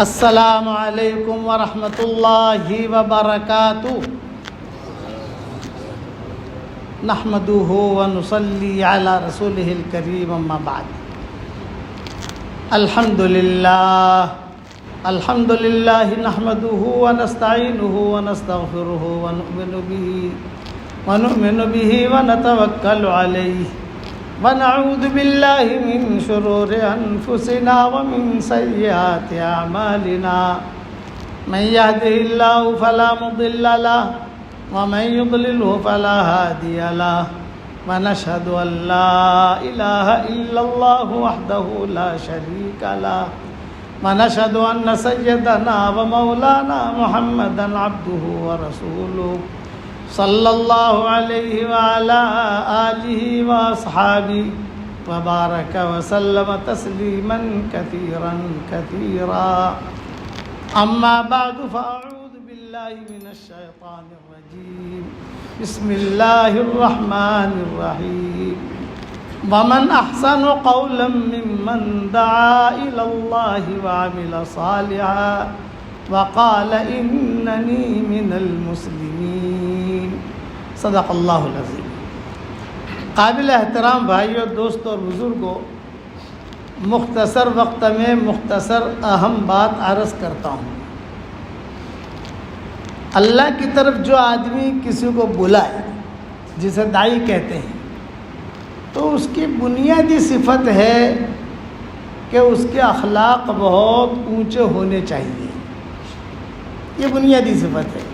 السلام علیکم ورحمۃ اللہ وبرکاتہ نحمده ونصلی علی رسولہ الکریم اما بعد الحمد للہ نحمده ونستعینه ونستغفره ونؤمن به ونتوکل علیہ ونعوذ باللہ من شرور انفسنا ومن سیئات اعمالنا من يهده الله فلا مضل له ومن يضلله فلا هادي له ونشهد ان لا اله الا الله وحده لا شريك له ونشهد ان سيدنا ومولانا محمدا عبده ورسوله صلی اللہ علیہ وعلى آلہ واصحابہ وبارک وسلم تسلیما کثیرا کثیرا اما بعد فاعوذ باللہ من الشیطان الرجیم بسم اللہ الرحمن الرحیم ومن احسن قولا ممن دعا الى اللہ وعمل صالحا وقال اننی من المسلمین صدق اللہ العظیم۔ قابل احترام بھائیوں، دوستوں اور بزرگوں، مختصر وقت میں مختصر اہم بات عرض کرتا ہوں۔ اللہ کی طرف جو آدمی کسی کو بلائے، جسے داعی کہتے ہیں، تو اس کی بنیادی صفت ہے کہ اس کے اخلاق بہت اونچے ہونے چاہیے۔ یہ بنیادی صفت ہے،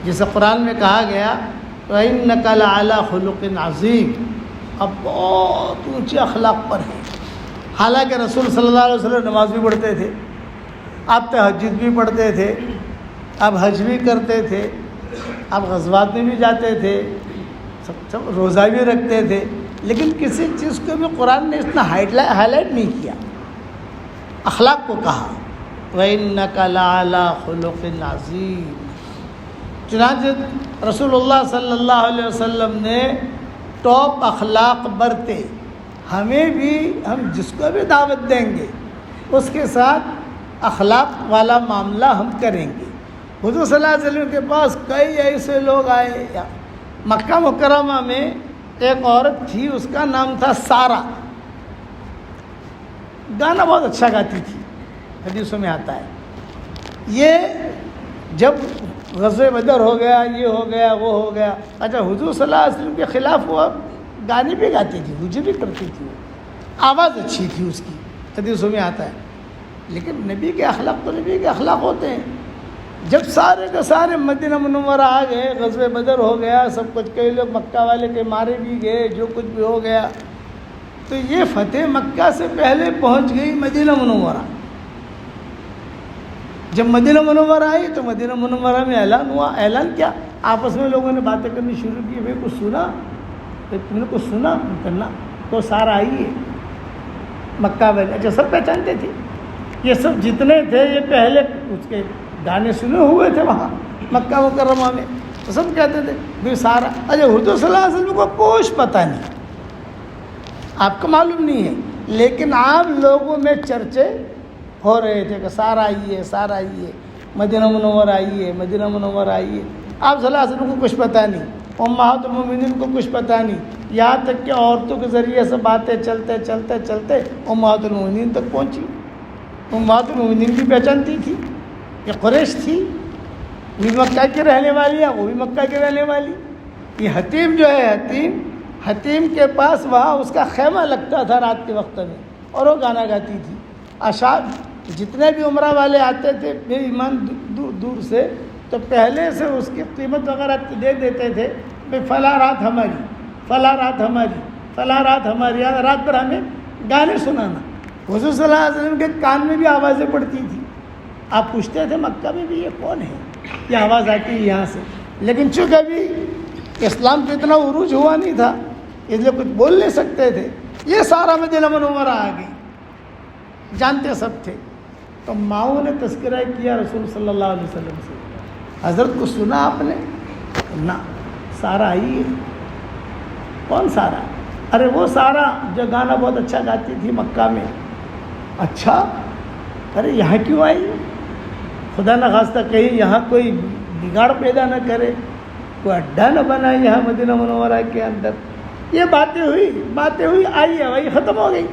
جسے قرآن میں کہا گیا وَإِنَّكَ لَعَلَىٰ خُلُقٍ عَظِيمٍ، اب بہت اونچے اخلاق پر ہیں۔ حالانکہ رسول صلی اللہ علیہ وسلم نماز بھی پڑھتے تھے، اب تہجد بھی پڑھتے تھے، اب حج بھی کرتے تھے، اب غزوات میں بھی جاتے تھے، سب روزہ بھی رکھتے تھے، لیکن کسی چیز کو بھی قرآن نے اتنا ہائی لائٹ نہیں کیا، اخلاق کو کہا وَإِنَّكَ لَعَلَىٰ خُلُقٍ عَظِيمٍ۔ چنانچہ رسول اللہ صلی اللہ علیہ وسلم نے ٹاپ اخلاق برتے، ہمیں بھی، ہم جس کو بھی دعوت دیں گے اس کے ساتھ اخلاق والا معاملہ ہم کریں گے۔ حضور صلی اللہ علیہ وسلم کے پاس کئی ایسے لوگ آئے۔ مکہ مکرمہ میں ایک عورت تھی، اس کا نام تھا سارہ، گانا بہت اچھا گاتی تھی، حدیثوں میں آتا ہے۔ یہ جب غزوہ بدر ہو گیا، یہ ہو گیا، وہ ہو گیا، اچھا حضور صلی اللہ علیہ وسلم کے خلاف وہ گانے بھی گاتی تھی، مجھے بھی کرتی تھی، آواز اچھی تھی اس کی، حدیثوں میں آتا ہے۔ لیکن نبی کے اخلاق تو نبی کے اخلاق ہوتے ہیں۔ جب سارے کے سارے مدینہ منورہ آ گئے، غزوہ بدر ہو گیا، سب کچھ، کئی لوگ مکہ والے کے مارے بھی گئے، جو کچھ بھی ہو گیا، تو یہ فتح مکہ سے پہلے پہنچ گئی مدینہ منورہ۔ جب مدینہ منورہ آئی تو مدینہ منورہ میں اعلان ہوا۔ اعلان کیا؟ آپس میں لوگوں نے باتیں کرنی شروع کی، بھائی کچھ سنا؟ تم نے کچھ سنا؟ کرنا تو سارا آئی ہے مکہ والے، اچھا سب پہچانتے تھے، یہ سب جتنے تھے یہ پہلے اس کے گانے سنے ہوئے تھے وہاں مکہ مکرمہ میں، تو سب کہتے تھے بھائی سارا۔ اچھا حضور صلی اللہ علیہ وسلم کو کچھ پتہ نہیں، آپ کو معلوم نہیں ہے، لیکن عام لوگوں میں چرچے ہو رہے تھے کہ سارا آئیے، سارا آئیے، مدینہ منورہ آئیے، مدینہ منورہ آئیے۔ آپ صلی اللہ علیہ وسلم کو کچھ پتہ نہیں، امہات المومنین کو کچھ پتہ نہیں، یہاں تک کہ عورتوں کے ذریعے سے باتیں چلتے چلتے چلتے امہات المومنین تک پہنچی۔ امہات المومنین بھی پہچانتی تھی، یہ قریش تھی، وہ بھی مکہ کی رہنے والی ہے، وہ بھی مکہ کی رہنے والی۔ یہ حتیم جو ہے، حتیم کے پاس وہاں اس کا خیمہ لگتا تھا رات کے وقت میں، اور وہ گانا گاتی تھی۔ اشعار جتنے بھی عمرہ والے آتے تھے بے ایمان دور دور سے، تو پہلے سے اس کی قیمت وغیرہ دے دیتے تھے، بھائی فلاں رات ہماری، فلاں رات ہماری، فلاں رات ہماری، رات بھر ہمیں گانے سنانا۔ حضور صلی اللہ علیہ وسلم کے کان میں بھی آوازیں پڑتی تھی، آپ پوچھتے تھے مکہ میں بھی یہ کون ہے، یہ آواز آتی ہے یہاں سے۔ لیکن چونکہ ابھی اسلام کو اتنا عروج ہوا نہیں تھا، اس لیے کچھ بول نہیں سکتے تھے، یہ سارا مدینہ منورہ آ گئی، جانتے سب تھے۔ تو ماؤں نے تذکرہ کیا رسول صلی اللہ علیہ وسلم سے، حضرت کو سنا آپ نے؟ نہ، سارا آئی ہے۔ کون سارا؟ ارے وہ سارا جو گانا بہت اچھا گاتی تھی مکہ میں۔ اچھا، ارے یہاں کیوں آئی؟ خدا نخواستہ کہیں یہاں کوئی بگاڑ پیدا نہ کرے، کوئی اڈا نہ بنائے یہاں مدینہ منورہ کے اندر. یہ باتیں ہوئی آئی ہے وہی ختم ہو گئی.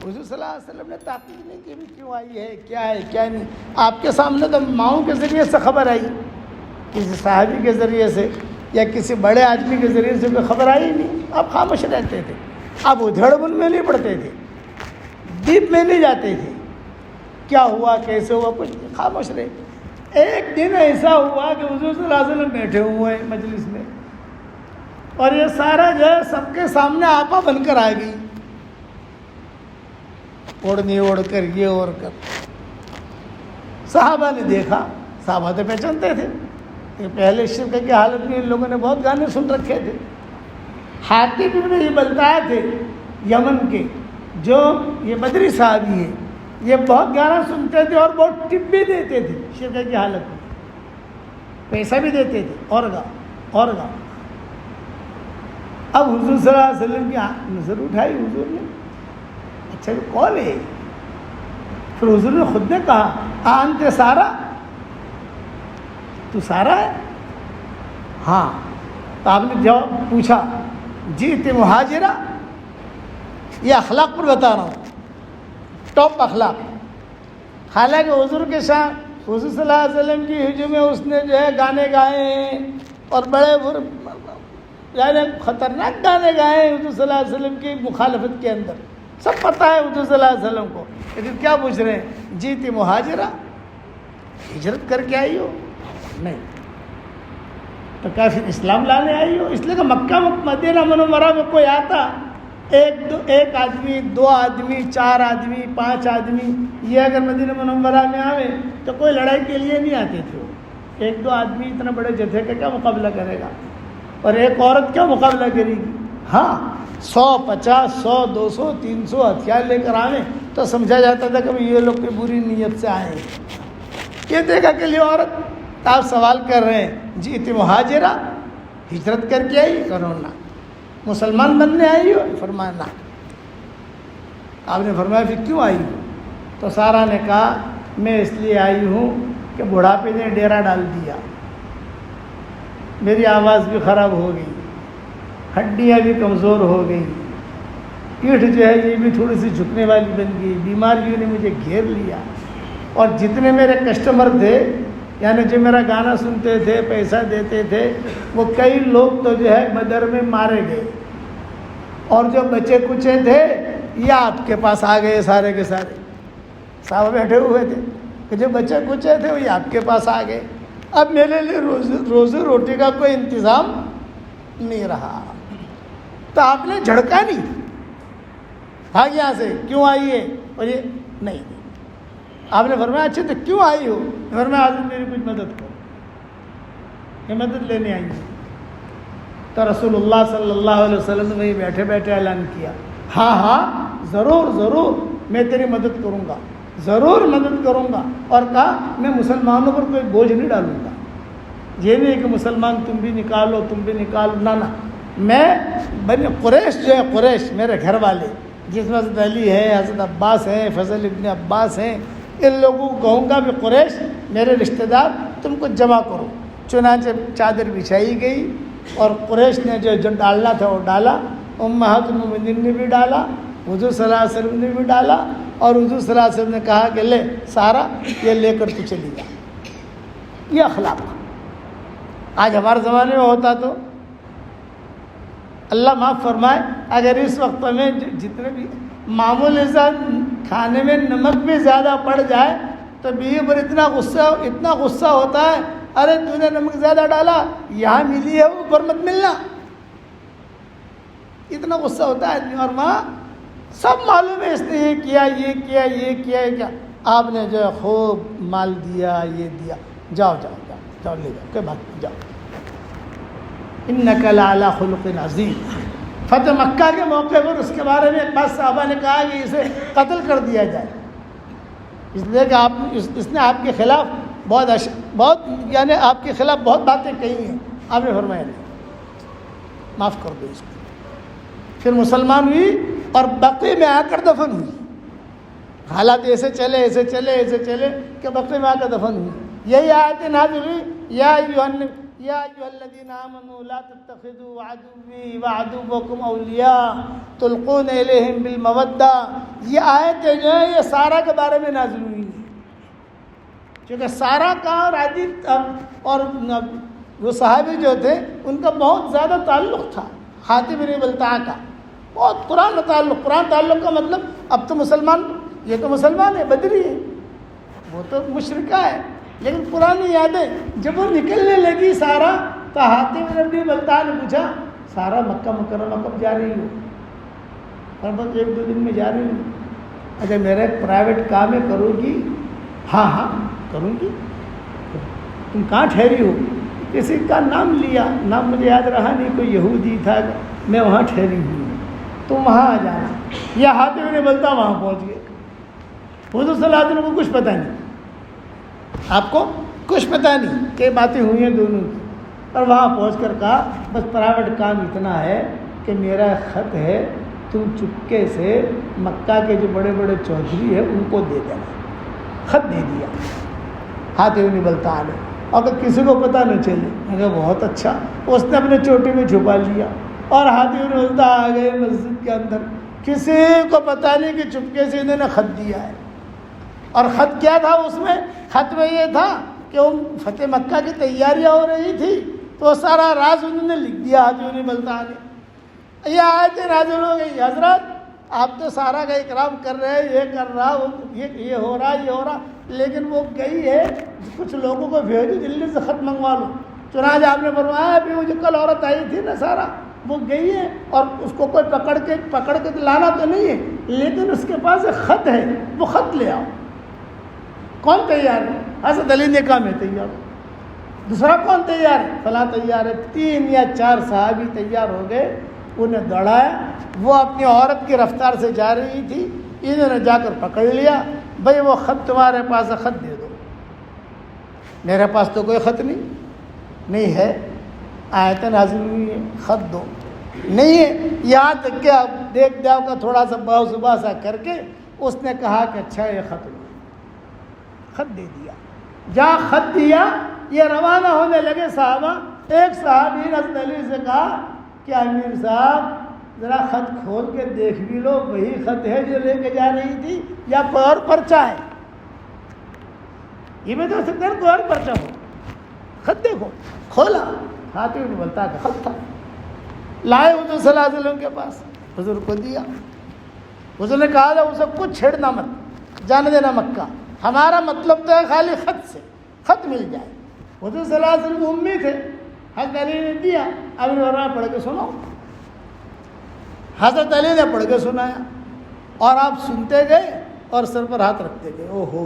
حضور صلی اللہ علیہ وسلم نے تحقیق نہیں کی بھی کیوں آئی ہے کیا نہیں. آپ کے سامنے تو ماؤں کے ذریعے سے خبر آئی، کسی صحابی کے ذریعے سے یا کسی بڑے آدمی کے ذریعے سے کوئی خبر آئی نہیں. آپ خاموش رہتے تھے، آپ ادھڑ بن میں نہیں پڑتے تھے، ڈیپ میں نہیں جاتے تھے، کیا ہوا کیسے ہوا کچھ خاموش رہے. ایک دن ایسا ہوا کہ حضور صلی اللہ علیہ وسلم بیٹھے ہوئے ہیں مجلس میں، اور یہ سارا جو ہے سب کے سامنے آپا بن کر آ گئی، اوڑھنی اوڑھ کر یہ اوڑھ کر. صحابہ نے دیکھا، صحابہ تو پہچانتے تھے کہ پہلے شرک کی حالت میں ان لوگوں نے بہت گانے سن رکھے تھے. حاتب ابن یہ بلتایا تھے یمن کے، جو یہ بدری صحابی ہیں، یہ بہت گانا سنتے تھے اور بہت ٹپ بھی دیتے تھے شرک کی حالت میں، پیسہ بھی دیتے تھے اور گا. اب حضور صلی اللہ علیہ وسلم کی نظر اٹھائی حضور نے، اچھا یہ کون ہے؟ پھر حضور نے خود نے کہا انت سارا، تو سارا ہے؟ ہاں. تو آپ نے جواب پوچھا جیت مہاجرہ، یہ اخلاق پر بتا رہا ہوں، ٹاپ اخلاق. حالانکہ حضور کے ساتھ حضور صلی اللہ علیہ وسلم کی ہجوم میں اس نے جو ہے گانے گائے ہیں اور بڑے یعنی خطرناک گانے گائے ہیں حضور صلی اللہ علیہ وسلم کی مخالفت کے اندر، سب پتہ ہے حضور صلی اللہ علیہ وسلم کو. لیکن کیا پوچھ رہے ہیں جیت مہاجرہ، ہجرت کر کے آئی ہو؟ نہیں. تو کیا پھر اسلام لانے آئی ہو؟ اس لیے کہ مکہ مدینہ منورہ میں کوئی آتا، ایک آدمی، 2 آدمی، 4 آدمی، 5 آدمی، یہ اگر مدینہ منورہ میں آوے تو کوئی لڑائی کے لیے نہیں آتے تھے. 1-2 آدمی اتنا بڑے جتھے کا کیا مقابلہ کرے گا، اور ایک عورت کیا مقابلہ کرے گی. ہاں 100 50 100 200 300 ہتھیار لے کر آئیں تو سمجھا جاتا تھا کہ یہ لوگ کوئی بری نیت سے آئے ہیں. یہ دیکھا کہ یہ عورت، آپ سوال کر رہے ہیں جیت مہاجرہ، ہجرت کر کے آئی؟ کرونا مسلمان بننے آئی ہو؟ فرمانا. آپ نے فرمایا پھر کیوں آئی ہو؟ تو سارا نے کہا میں اس لیے آئی ہوں کہ بڑھاپے نے ڈیرا ڈال دیا، میری آواز بھی خراب ہو گئی، ہڈیاں بھی کمزور ہو گئی، پیٹھ جو ہے یہ بھی تھوڑی سی جھکنے والی بن گئی، بیماریوں نے مجھے گھیر لیا، اور جتنے میرے کسٹمر تھے یعنی جو میرا گانا سنتے تھے پیسہ دیتے تھے وہ کئی لوگ تو جو ہے بدر میں مارے گئے، اور جو بچے کچے تھے یہ آپ کے پاس آ گئے سارے کے سارے. صحابہ بیٹھے ہوئے تھے کہ جو بچے کچے تھے وہ آپ کے پاس آ گئے. اب میرے لیے روزی روٹی کا کوئی انتظام نہیں رہا. تو آپ نے جھڑکا نہیں، بھاگ یہاں سے، کیوں آئی ہے؟ اور یہ نہیں. آپ نے فرمایا اچھا تو کیوں آئی ہو؟ فرمایا حضرت میری کچھ مدد کرو، یہ مدد لینے آئی ہوں. تو رسول اللہ صلی اللہ علیہ وسلم نے وہیں بیٹھے بیٹھے اعلان کیا ہاں ضرور میں تیری مدد کروں گا، ضرور مدد کروں گا. اور کہا میں مسلمانوں پر کوئی بوجھ نہیں ڈالوں گا. یہ نہیں کہ مسلمان تم بھی نکالو، نہ میں بنی قریش جو ہے، قریش میرے گھر والے جس میں حضرت علی ہے، حضرت عباس ہیں، فضل ابن عباس ہیں، ان لوگوں کو کہوں گا بھی قریش میرے رشتہ دار تم کو جمع کرو. چنانچہ چادر بچھائی گئی اور قریش نے جو ڈالنا تھا وہ ڈالا، امہات المومنین نے بھی ڈالا، حضور صلی اللہ علیہ وسلم نے بھی ڈالا، اور حضور صلی اللہ علیہ وسلم نے کہا کہ لے سارا یہ لے کر تو چلی جا. یہ اخلاق آج ہمارے زمانے میں ہوتا تو اللہ معاف فرمائے، اگر اس وقت میں جتنے بھی معمولی سے کھانے میں نمک بھی زیادہ پڑ جائے تو بیوی پر اتنا غصہ ہوتا ہے، ارے تو نے نمک زیادہ ڈالا، یہاں ملی ہے اوپر مت ملنا، اتنا غصہ ہوتا ہے آدمی. اور وہاں سب معلوم ہے اس نے یہ کیا. آپ نے جو ہے خوب مال دیا، یہ دیا، جاؤ لے جاؤ، کوئی بات نہیں، جاؤ. انک لعلی خلق عظیم. فتح مکہ کے موقع پر اس کے بارے میں ایک بات صحابہ نے کہا کہ اسے قتل کر دیا جائے، اس لیے کہ اس نے آپ کے خلاف بہت یعنی آپ کے خلاف بہت باتیں کہی ہیں. آپ نے فرمایا نہیں، معاف کر دو اس کو. پھر مسلمان ہوئی اور بقیع میں آ کر دفن ہوئی. حالات ایسے چلے کہ بقیع ماں کا دفن ہوئی. یہی آیت نازل ہوئی یا ایھا الذین آمنوا لا تتخذوا عدوی وعدوکم اولیاء تلقون الیہم بالمودہ. یہ آیت جو ہے یہ سارا کے بارے میں نازل ہوئی ہے، کیونکہ سارا کا اور عادی اور وہ صحابی جو تھے ان کا بہت زیادہ تعلق تھا حاتم بن بلتعہ کا، بہت پرانا تعلق. پرانا تعلق کا مطلب اب تو مسلمان، یہ تو مسلمان ہے، بدری ہے، وہ تو مشرکہ ہے، لیکن پرانی یادیں. جب وہ نکلنے لگی سارا تو حاتم بن بلتعہ نے پوچھا سارا مکہ مکرمہ کب جا رہی ہو؟ اور بس 1-2 دن میں جا رہی ہوں. اچھا میرا ایک پرائیویٹ کام ہے، کرو گی؟ ہاں کروں گی. تم کہاں ٹھہری ہو؟ کسی کا نام لیا، نام مجھے یاد رہا نہیں، کوئی یہودی تھا، میں وہاں ٹھہری ہوئی ہوں، تم وہاں آ جانا. یا حاتم بن بلتعہ وہاں پہنچ گئے. حضور صلی اللہ علیہ وسلم کو کچھ پتہ نہیں، آپ کو کچھ پتہ نہیں کہ باتیں ہوئی ہیں دونوں کی. اور وہاں پہنچ کر کہا بس پرائیویٹ کام اتنا ہے کہ میرا خط ہے، تم چپکے سے مکہ کے جو بڑے بڑے چودھری ہیں ان کو دے دینا. خط دے دیا حاتم بن بلتعہ نے، اگر کسی کو پتہ نہ چلے. اگر بہت اچھا، اس نے اپنے چوٹی میں چھپا لیا اور حاتم بن بلتعہ آ گئے مسجد کے اندر. کسی کو پتہ نہیں کہ چپکے سے انہوں نے خط دیا ہے. اور خط کیا تھا اس میں؟ خط میں یہ تھا کہ وہ فتح مکہ کی تیاریاں ہو رہی تھی، تو وہ سارا راز انہوں نے لکھ دیا حاتم بن بلتعہ نے. یہ آیت نازل ہو گئی حضرت آپ تو سارا کا اکرام کر رہے ہیں، یہ کر رہا، یہ ہو رہا، لیکن وہ گئی ہے کچھ لوگوں کو بھیجو دلی سے خط منگوا لو. چنانچہ آپ نے فرمایا ابھی وہ جو کل عورت آئی تھی نا سارا، وہ گئی ہے اور اس کو کوئی پکڑ کے لانا تو نہیں ہے، لیکن اس کے پاس ایک خط ہے، وہ خط لے آؤ. کون تیار ہے؟ حضرت علی نے کہا میں تیار ہوں. دوسرا کون تیار ہے؟ فلاں تیار ہے. 3 یا 4 صحابی تیار ہو گئے، انہیں دوڑایا. وہ اپنی عورت کی رفتار سے جا رہی تھی، انہوں نے جا کر پکڑ لیا. بھائی وہ خط تمہارے پاس ہے، خط دے دو. میرے پاس تو کوئی خط نہیں ہے. آیت نازل ہوئی ہے خط دو. نہیں ہے. یہاں تک کہ اب دیکھ داؤ کا تھوڑا سا باوسبا سا کر کے اس نے کہا کہ اچھا یہ خط دو. خط دے دیا. جہاں خط دیا یہ روانہ ہونے لگے صحابہ. ایک صحابی نے حضرت علی سے کہا کہ امیر صاحب ذرا خط کھول کے دیکھ بھی لو، وہی خط ہے جو لے کے جا رہی تھی یا کوئی اور پرچہ ہے؟ یہ بھی تو ہو سکتا ہے کوئی اور پرچہ ہو. خط دیکھو. کھولا، حاتم بن بلتعہ کا خط تھا. لائے حضور صلی اللہ علیہ وسلم کے پاس، حضور کو دیا. حضور نے کہا تھا اسے کچھ چھیڑنا مت، جانے دینا مکہ، ہمارا مطلب تو ہے خالی خط سے، خط مل جائے. حضور صلی اللہ علیہ وسلم امی تھے. حضرت علی نے دیا. اب انہوں پڑھ کے سناؤ. حضرت علی نے پڑھ کے سنایا اور آپ سنتے گئے اور سر پر ہاتھ رکھتے گئے. اوہو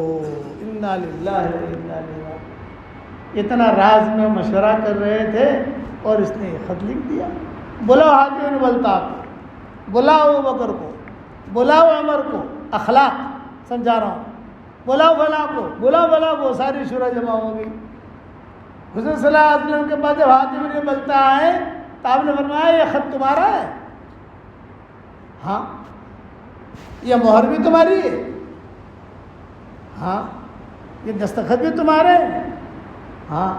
انا للہ و انا الیہ راجعون. اتنا راز میں مشورہ کر رہے تھے اور اس نے یہ خط لکھ دیا. بلاؤ حاتم بن بلتعہ کو، بلاؤ ابوبکر کو، بلاؤ عمر کو. اخلاق سمجھا رہا ہوں. بلاؤ فلاں کو، بلاؤ کو. ساری شورا جمع ہو گئی. حضور صلی اللہ علیہ وسلم کے بعد جب حاتم بن بلتعہ آئے تو آپ نے فرمایا یہ خط تمہارا ہے؟ ہاں. یہ مہر بھی تمہاری ہے؟ ہاں. یہ دستخط بھی تمہارے ہیں؟ ہاں.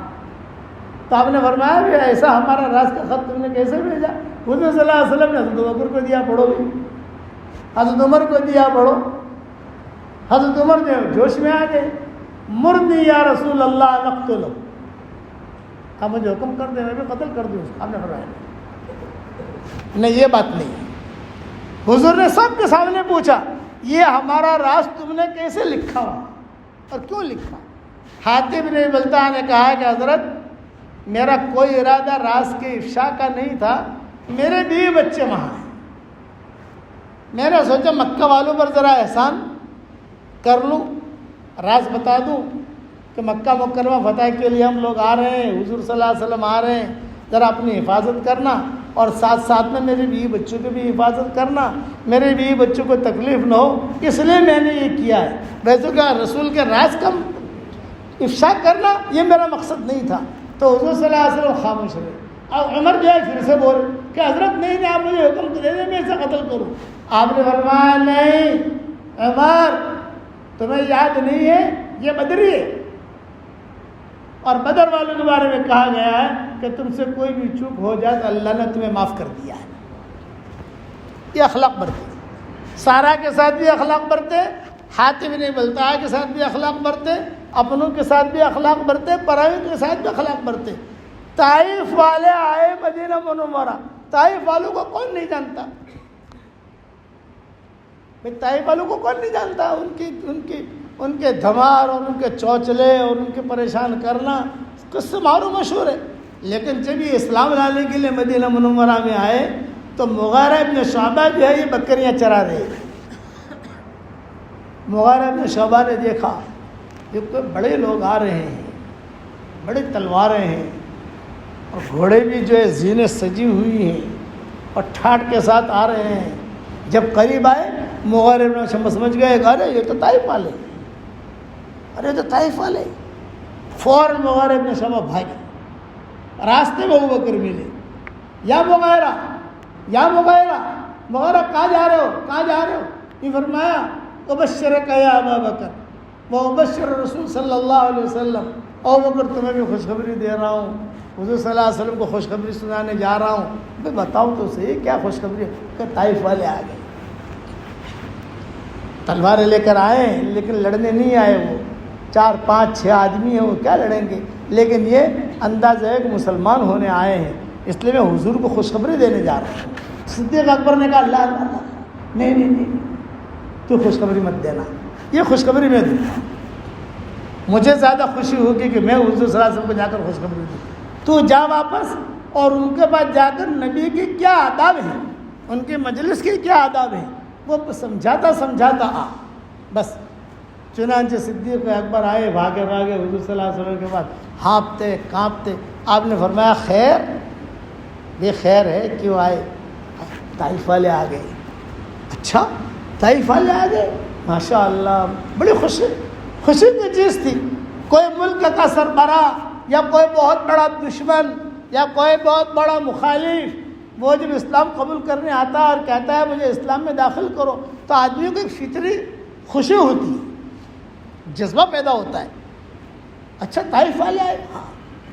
تو آپ نے فرمایا بھی ایسا ہمارا راز کا خط تم نے کیسے بھیجا؟ حضور صلی اللہ علیہ وسلم نے حضرت ابوبکر کو دیا، پڑھو بھی. حضرت عمر کو دیا، پڑھو. حضرت عمر جو جوش میں آ گئے. مرنی یا رسول اللہ نقتلہ. آپ مجھے حکم کر دیں میں بھی قتل کر دوں. آپ نے فرمایا نہیں، یہ بات نہیں ہے. حضور نے سب کے سامنے پوچھا یہ ہمارا راز تم نے کیسے لکھا اور کیوں لکھا؟ حاتم بن بلتعہ نے کہا کہ حضرت میرا کوئی ارادہ راز کے افشا کا نہیں تھا، میرے بیوی بچے وہاں ہیں. میں نے سوچا مکہ والوں پر ذرا احسان کر لوں، راز بتا دوں کہ مکہ مکرمہ فتح کے لیے ہم لوگ آ رہے ہیں، حضور صلی اللہ علیہ وسلم آ رہے ہیں، ذرا اپنی حفاظت کرنا اور ساتھ ساتھ میں میرے بیوی بچوں کی بھی حفاظت کرنا، میرے بیوی بچوں کو تکلیف نہ ہو، اس لیے میں نے یہ کیا ہے. ویسے کہ رسول کے راز کا افشا کرنا یہ میرا مقصد نہیں تھا. تو حضور صلی اللہ علیہ وسلم خاموش رہے. اب عمر جو ہے پھر سے بولے کہ حضرت نہیں آپ مجھے حکم دے دیں میں اسے قتل کروں. آپ نے فرمایا نہیں عمر، تمہیں یاد نہیں ہے یہ بدری ہے. اور بدر والوں کے بارے میں کہا گیا ہے کہ تم سے کوئی بھی چوک ہو جائے تو اللہ نے تمہیں معاف کر دیا ہے. یہ اخلاق برتے. سارا کے ساتھ بھی اخلاق برتے, حاتم بن بلتعہ کے ساتھ بھی اخلاق برتے, اپنوں کے ساتھ بھی اخلاق برتے, پرائیوں کے ساتھ بھی اخلاق برتے. طائف والے آئے مدینہ منورہ, طائف والوں کو کون نہیں جانتا؟ طائف والوں کو کون نہیں جانتا؟ ان کے دھمار اور ان کے چوچلے اور ان کے پریشان کرنا کس سے معروف مشہور ہے. لیکن جب یہ اسلام لانے کے لیے مدینہ منورہ میں آئے تو مغیرہ ابن شعبہ جو ہے یہ بکریاں چرا رہے. مغیرہ ابن شعبہ نے دیکھا یہ کوئی بڑے لوگ آ رہے ہیں, بڑی تلواریں ہیں اور گھوڑے بھی جو ہے زینے سجی ہوئی ہیں اور ٹھاٹ کے ساتھ آ رہے ہیں. جب قریب آئے مغیرہ ابن شعبہ سمجھ گئے کہ ارے یہ تو طائف والے, ارے تو طائف والے. فوراً مغیرہ ابن شعبہ بھاگے. راستے میں ابوبکر ملے, یا مغیرہ یا مغیرہ, مغیرہ کہاں جا رہے ہو, کہاں جا رہے ہو؟ یہ فرمایا ابشرک یا ابا بکر و ابشر رسول صلی اللہ علیہ وسلم, ابوبکر تمہیں بھی خوشخبری دے رہا ہوں, حضور صلی اللہ علیہ وسلم کو خوشخبری سنانے جا رہا ہوں. میں بتاؤں تو صحیح کیا خوشخبری ہے؟ کہ طائف والے آ گئے, تلواریں لے کر آئے لیکن لڑنے نہیں آئے. وہ 4 5 6 آدمی ہیں, وہ کیا لڑیں گے؟ لیکن یہ انداز ہے کہ مسلمان ہونے آئے ہیں, اس لیے میں حضور کو خوشخبری دینے جا رہا ہوں. صدیق اکبر نے کہا اللہ اللہ, نہیں نہیں نہیں, تو خوشخبری مت دینا, یہ خوشخبری میں دوں. مجھے زیادہ خوشی ہوگی کہ میں حضور صلی اللہ علیہ وسلم کو جا کر خوشخبری دوں. تو جا واپس اور ان کے بعد جا کر نبی کی کیا آداب ہیں, ان کی مجلس کی کیا آداب ہیں, وہ سمجھاتا آ. بس چنانچہ صدیق اکبر آئے بھاگے بھاگے حضور صلی اللہ علیہ وسلم کے بعد, ہانپتے کانپتے. آپ نے فرمایا خیر, یہ خیر ہے, کیوں آئے؟ طائف والے آ گئے. اچھا طائف والے آ گئے, ماشاء اللہ, بڑی خوشی کی چیز تھی. کوئی ملک کا سربراہ یا کوئی بہت بڑا دشمن یا کوئی بہت بڑا مخالف وہ جب اسلام قبول کرنے آتا ہے اور کہتا ہے مجھے اسلام میں داخل کرو, تو آدمیوں کو ایک فطری خوشی ہوتی ہے, جذبہ پیدا ہوتا ہے. اچھا طائف والے آئے, ہاں.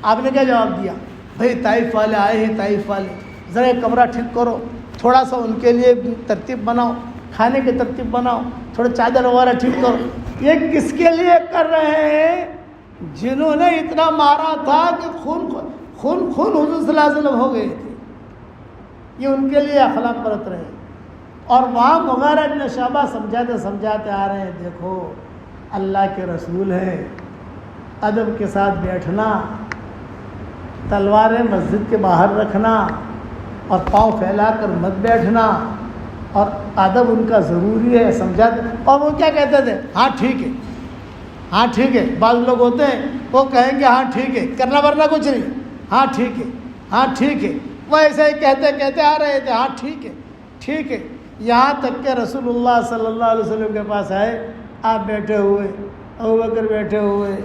آپ نے کیا جواب دیا؟ بھائی طائف والے آئے ہیں, طائف والے, ذرا کمرہ ٹھیک کرو, تھوڑا سا ان کے لیے ترتیب بناؤ, کھانے کی ترتیب بناؤ, تھوڑا چادر وغیرہ ٹھیک کرو. یہ کس کے لیے کر رہے ہیں؟ جنہوں نے اتنا مارا تھا کہ خون حضور صلی اللہ علیہ وسلم ہو گئے تھے, یہ ان کے لیے اخلاق برت رہے. اور وہاں مغیرہ ابن شعبہ سمجھاتے آ رہے ہیں, دیکھو اللہ کے رسول ہیں, ادب کے ساتھ بیٹھنا, تلواریں مسجد کے باہر رکھنا اور پاؤں پھیلا کر مت بیٹھنا, اور ادب ان کا ضروری ہے, سمجھاتے. اور وہ کیا کہتے تھے؟ ہاں ٹھیک ہے, ہاں ٹھیک ہے. بعض لوگ ہوتے ہیں وہ کہیں گے ہاں ٹھیک ہے, کرنا ورنا کچھ نہیں, ہاں ٹھیک ہے, ہاں ٹھیک ہے. وہ ایسے ہی کہتے آ رہے تھے, ہاں ٹھیک ہے ٹھیک ہے, یہاں تک کہ رسول اللہ صلی اللہ علیہ وسلم کے پاس آئے. آپ بیٹھے ہوئے, ابوبکر بیٹھے ہوئے,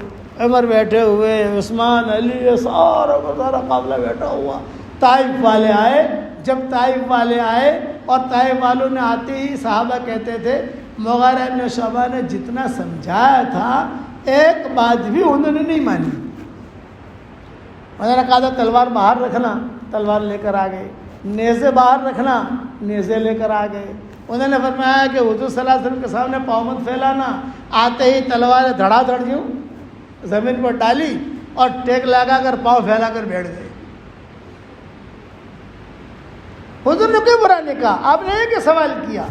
عمر بیٹھے ہوئے, عثمان, علی, سارا قافلہ بیٹھا ہوا. طائف والے آئے. جب طائف والے آئے اور طائف والوں نے آتے ہی صحابہ کہتے تھے مغیرہ ابن شعبہ نے جتنا سمجھایا تھا ایک بات بھی انہوں نے نہیں مانی. انہوں نے کہا تھا تلوار باہر رکھنا, تلوار لے کر آ گئے. نیزے باہر رکھنا, نیزے لے کر آ گئے. انہوں نے فرمایا کہ حضور صلی اللہ علیہ وسلم کے سامنے پاؤں مت پھیلانا. آتے ہی تلوار دھڑا دھڑ یوں زمین پر ڈالی اور ٹیک لگا کر پاؤں پھیلا کر بیٹھ گئے. حضور نے کوئی برا نہیں کہا. آپ نے ایک ہی سوال کیا,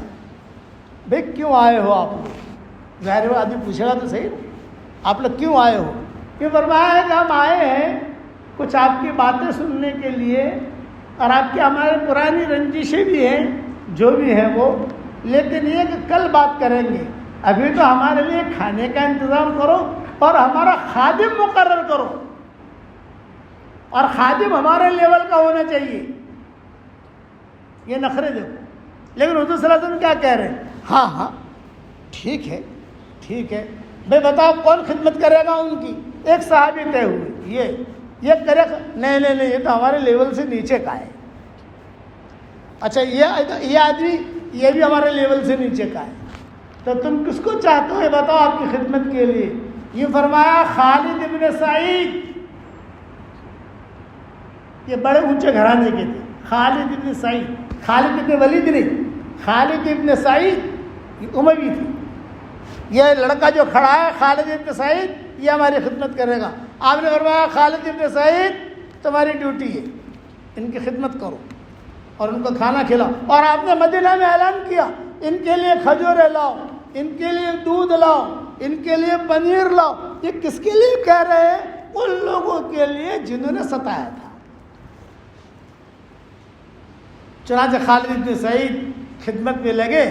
بھائی کیوں آئے ہو آپ لوگ؟ ظاہر آدمی پوچھے گا تو صحیح, آپ لوگ کیوں آئے ہو؟ یہ فرمایا ہے کہ ہم آئے ہیں کچھ آپ کی باتیں سننے کے لیے, اور آپ کی ہمارے پرانی رنجشیں بھی ہیں جو بھی ہیں وہ, لیکن یہ کہ کل بات کریں گے. ابھی تو ہمارے لیے کھانے کا انتظام کرو اور ہمارا خادم مقرر کرو, اور خادم ہمارے لیول کا ہونا چاہیے. یہ نخرے دیکھو. لیکن حضور صلی اللہ علیہ وسلم کیا کہہ رہے ہیں؟ ہاں ہاں ٹھیک ہے ٹھیک ہے. بھائی بتاؤ کون خدمت کرے گا ان کی؟ ایک صحابی طے ہوئے, یہ کرے گا. نہیں یہ تو ہمارے لیول سے نیچے کا ہے. اچھا یہ آدمی یہ بھی ہمارے لیول سے نیچے کا ہے. تو تم کس کو چاہتے ہو یہ بتاؤ آپ کی خدمت کے لیے. یہ فرمایا خالد ابن سعید، یہ بڑے اونچے گھرانے کے تھے. خالد ابن سعید، خالد ابن ولید نہیں، خالد ابن سعید یہ اموی تھی. یہ لڑکا جو کھڑا ہے خالد ابن سعید یہ ہماری خدمت کرے گا. آپ نے فرمایا خالد ابن سعید تمہاری ڈیوٹی ہے، ان کی خدمت کرو اور ان کو کھانا کھلاؤ. اور آپ نے مدینہ میں اعلان کیا ان کے لیے کھجورے لاؤ، ان کے لیے دودھ لاؤ، ان کے لیے پنیر لاؤ. یہ کس کے لیے کہہ رہے ہیں؟ ان لوگوں کے لیے جنہوں نے ستایا تھا. چنانچہ خالد ابن سعید خدمت میں لگے.